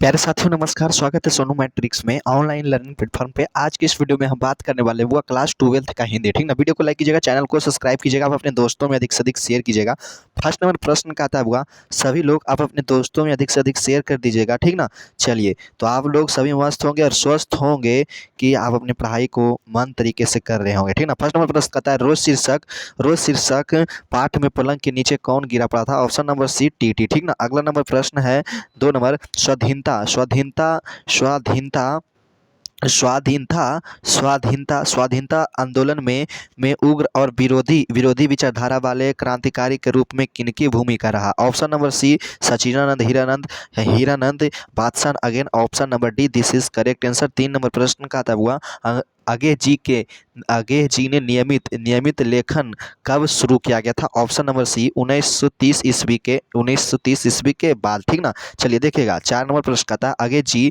प्यारे साथियों नमस्कार, स्वागत है सोनू मैट्रिक्स में ऑनलाइन लर्निंग प्लेटफॉर्म पे। आज की इस वीडियो में हम बात करने वाले हैं वो क्लास 12th का हिंदी। ठीक ना, वीडियो को लाइक कीजिएगा, चैनल को सब्सक्राइब कीजिएगा, आप अपने दोस्तों में अधिक से अधिक शेयर कीजिएगा। फर्स्ट नंबर प्रश्न का आता है हुआ, सभी लोग आप अपने दोस्तों में अधिक से अधिक शेयर कर दीजिएगा। ठीक ना, चलिए तो आप लोग सभी मस्त होंगे और स्वस्थ होंगे कि आप अपनी पढ़ाई को मन तरीके से कर रहे होंगे। ठीक ना, फर्स्ट नंबर प्रश्न कहता है रोज शीर्षक पाठ में पलंग के नीचे कौन गिरा पड़ा था? ऑप्शन नंबर सी टीटी। ठीक ना, अगला नंबर प्रश्न है 2 नंबर, स्वाधीनता स्वाधीनता स्वाधीनता स्वाधीनता स्वाधीनता आंदोलन में उग्र और विरोधी विरोधी विचारधारा वाले क्रांतिकारी के रूप में किनकी भूमिका रहा? Option number C Sachidanand Hiranand Hiranand बादशाह again. Option number D this is correct answer. 3 नंबर प्रश्न का था हुआ, अगे जी ने नियमित नियमित लेखन कब शुरू किया गया था? ऑप्शन नंबर सी 1930 ईस्वी के बाद। ठीक ना, चलिए देखिएगा 4 नंबर प्रश्न का था, अगे जी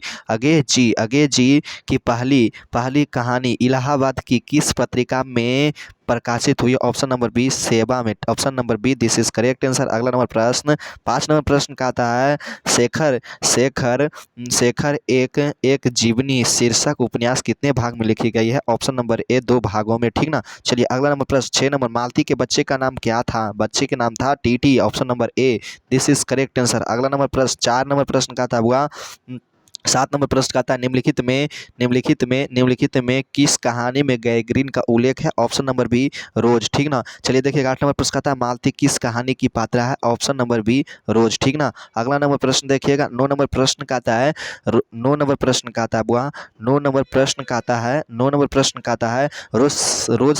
की पहली पहली कहानी इलाहाबाद की किस पत्रिका में प्रकाशित हुई? ऑप्शन नंबर बी सेवा में। Option number B this is correct answer. अगला नंबर प्रश्न 5 नंबर प्रश्न का आता है, शेखर शेखर शेखर एक एक जीवनी शीर्षक उपन्यास कितने भाग में लिखी गई है? ऑप्शन नंबर ए 2 भागों में। ठीक ना, चलिए अगला नंबर प्रश्न 6 नंबर, मालती के बच्चे का नाम क्या था? बच्चे के नाम था TT. Option number A this is correct answer. अगला नंबर प्रश्न 4 नंबर प्रश्न का था हुआ, 7 नंबर प्रश्न का था, निम्नलिखित में किस कहानी में गैंग्रीन का उल्लेख है? ऑप्शन नंबर बी रोज। ठीक ना, चलिए देखिएगा 8 नंबर प्रश्न का था, मालती किस कहानी की पात्रा है? ऑप्शन नंबर बी रोज। ठीक ना, अगला नंबर प्रश्न देखिएगा 9 नंबर प्रश्न का आता है, 9 नंबर प्रश्न का आता है बुआ 9 नंबर प्रश्न का आता है 9 नंबर प्रश्न का आता है, रोज रोज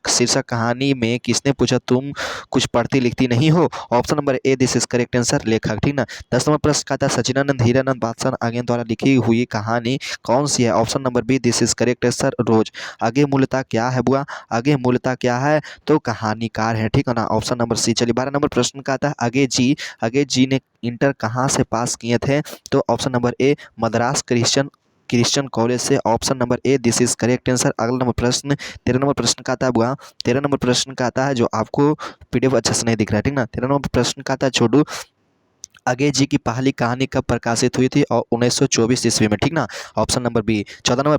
शीर्षक कहानी में किसने पूछा तुम कुछ पढ़ती लिखती नहीं हो? Option number A this is correct answer, लेखक। ठीक ना, 10 नंबर प्रश्न का था, सचिदानंद हीरानंद बादशाह आगे द्वारा लिखी हुई कहानी कौन सी है? Option number B this is correct answer, rose. आगे मूलतः क्या है बुआ? आगे मूलतः क्या है? तो कहानीकार है। ठीक है ना, ऑप्शन नंबर सी। चलिए 12 नंबर प्रश्न का था, आगे जी ने इंटर कहाँ से पास किए थे? तो option number A Madras Christian college से। Option number A this is correct answer. अगला नंबर प्रश्न 13 नंबर प्रश्न का आता है बुआ 13 नंबर प्रश्न का आता है, जो आपको पीडीएफ अच्छे से नहीं दिख रहा है। ठीक ना, 13 नंबर प्रश्न का आता है, छोटू अगे जी की पहली कहानी कब प्रकाशित हुई थी? और 1924 ईस्वी में। ठीक ना, option number B. 14 number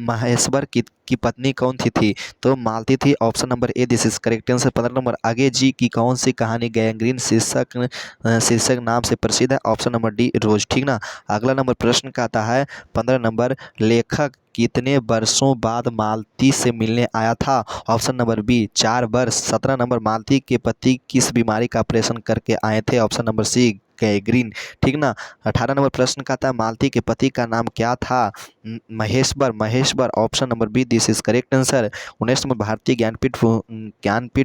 Maheshwar की पत्नी कौन थी? तो मालती थी। Option number A this is correct answer. 15 number, आगे जी की कौन सी कहानी गैंग्रीन शीर्षक नाम से प्रसिद्ध है? ऑप्शन नंबर डी रोज। ठीक ना, अगला नंबर प्रश्न का आता है 15 नंबर, लेखक कितने वर्षों बाद मालती से मिलने आया था? ऑप्शन नंबर बी 4 वर्ष। 17 नंबर, मालती के पति किस बीमारी का ऑपरेशन करके आए थे? Option number C gangrene. ठीक ना, 18 नंबर प्रश्न का था, मालती के पति का नाम क्या था? Maheshwar. Option number B this is correct answer. 19 number, Bharatiya Jnanpith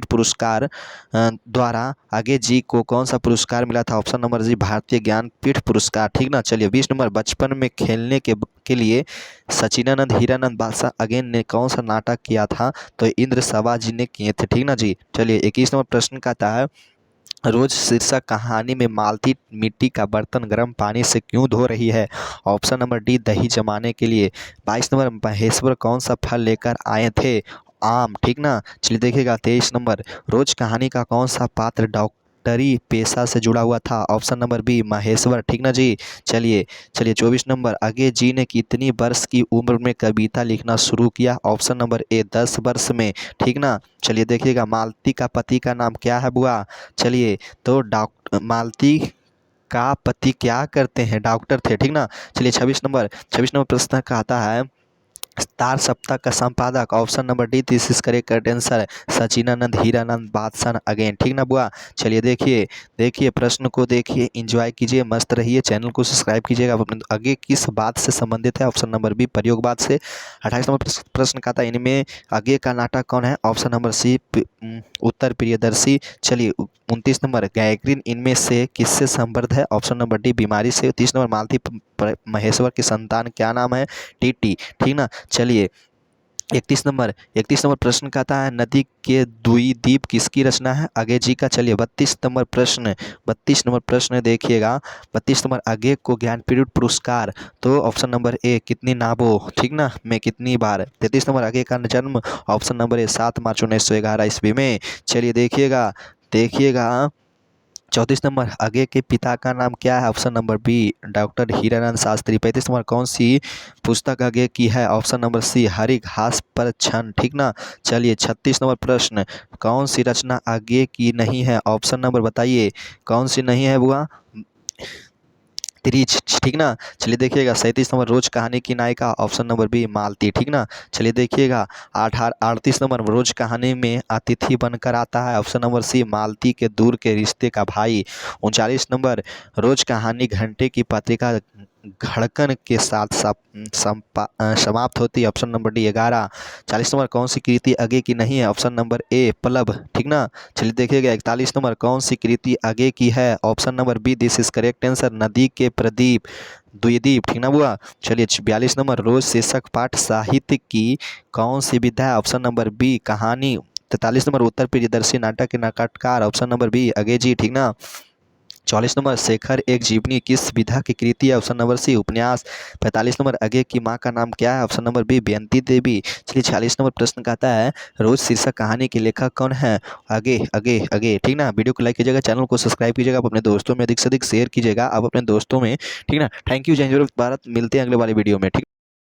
पुरस्कार द्वारा आगे जी को कौन सा पुरस्कार मिला था? ऑप्शन नंबर जी भारतीय ज्ञानपीठ पुरस्कार। ठीक ना, चलिए 20 नंबर, बचपन में खेलने के लिए सचिदानंद हीरानंद बादशाह अगेन ने कौन सा नाटक किया था? तो इंद्र सभा जी ने किए थे। ठीक ना जी, चलिए 21 नंबर प्रश्न का आता है, रोज शीर्षक कहानी में मालती मिट्टी का बर्तन गर्म पानी से क्यों धो रही है? ऑप्शन नंबर डी दही जमाने के लिए। 22 नंबर, महेश्वर कौन सा फल लेकर आए थे? आम। ठीक ना, चलिए देखिएगा 23 नंबर, रोज कहानी का कौन सा पात्र डॉक्टरी पेशा से जुड़ा हुआ था? Option number B Maheshwar. ठीक ना जी, चलिए 24 नंबर, आगे जी ने कितनी वर्ष की उम्र में कविता लिखना शुरू किया? ऑप्शन नंबर ए 10 वर्ष में। ठीक ना, चलिए देखिएगा, मालती का पति का नाम क्या है बुआ? चलिए तो मालती का पति क्या करते हैं? डॉक्टर थे। ठीक ना, चलिए 26 नंबर प्रश्न का आता है, तार सप्ताह का संपादक। Option number D this is correct answer, Sachchidanand Hiranand बादशाह अगेन। ठीक ना बुआ, चलिए देखिए प्रश्न को देखिए, एंजॉय कीजिए, मस्त रहिए, चैनल को सब्सक्राइब कीजिएगा। अपने आगे किस बात से संबंधित है? ऑप्शन नंबर बी प्रयोगवाद से। 28 नंबर प्रश्न का था, इनमें आगे का नाटक कौन है? ऑप्शन नंबर सी उत्तर प्रियदर्शी। चलिए 29 नंबर, गैंग्रीन इनमें से किससे संबद्ध है? ऑप्शन नंबर डी बीमारी से। 30 नंबर, मालती महेश्वर की संतान क्या नाम है? टीटी। ठीक ना, चलिए 31 नंबर प्रश्न का आता है, नदी के दुई द्वीप किसकी रचना है? आगे जी का। चलिए 32 नंबर प्रश्न देखिएगा, 32 नंबर, आगे को ज्ञानपीठ पुरस्कार तो ऑप्शन नंबर ए कितनी नावों, ठीक ना, में कितनी बार? 33 नंबर, आगे का जन्म ऑप्शन नंबर ए 7 मार्च 1911 ईस्वी में। चलिए देखिएगा 34 नंबर आगे के पिता का नाम क्या है? Option number B doctor Hiranand Shastri. 35 number कौन सी पुस्तक आगे की है? ऑप्शन नंबर सी हरी घास पर छन। ठीक ना। चलिए 36 नंबर प्रश्न, कौन सी रचना आगे की नहीं है? ऑप्शन नंबर बताइए कौन सी नहीं है बुआ? त्रिच। ठीक ना। चलिए देखिएगा 37 नंबर रोज कहानी की नायिका। ऑप्शन नंबर बी मालती। ठीक ना। चलिए देखिएगा 38 नंबर रोज कहानी में अतिथि बनकर आता है। ऑप्शन नंबर सी मालती के दूर के रिश्ते का भाई। 39 नंबर रोज कहानी घंटे की पत्रिका धड़कन के साथ समाप्त होती है। Option number D 11। 40 नंबर कौन सी कृति आगे की नहीं है? Option number A Pallav. ठीक ना। चलिए देखिएगा 41 नंबर कौन सी कृति आगे की है? Option number B this is correct answer नदी के प्रदीप द्विदीप। ठीक ना बुआ। चलिए 42 नंबर रोज शीर्षक पाठ साहित्य की कौन सी विधा है? ऑप्शन नंबर बी कहानी। 43 नंबर उत्तर प्रियदर्शी नाटक के नाटककार। ऑप्शन नंबर बी अगेजी। ठीक ना। 44 नंबर शेखर एक जीवनी किस विधा की कृति है? ऑप्शन नंबर सी उपन्यास। 45 नंबर आगे की माँ का नाम क्या है? ऑप्शन नंबर बी बेअंती देवी। चलिए 46 नंबर प्रश्न कहता है रोज शीर्षक कहानी के लेखक कौन है? आगे आगे आगे। ठीक ना। वीडियो को लाइक कीजिएगा, चैनल को सब्सक्राइब कीजिएगा, आप अपने दोस्तों में अधिक से अधिक शेयर कीजिएगा आप अपने दोस्तों में। ठीक ना। Thank you. जय हिंद भारत। मिलते हैं अगले वाले वीडियो में। ठीक।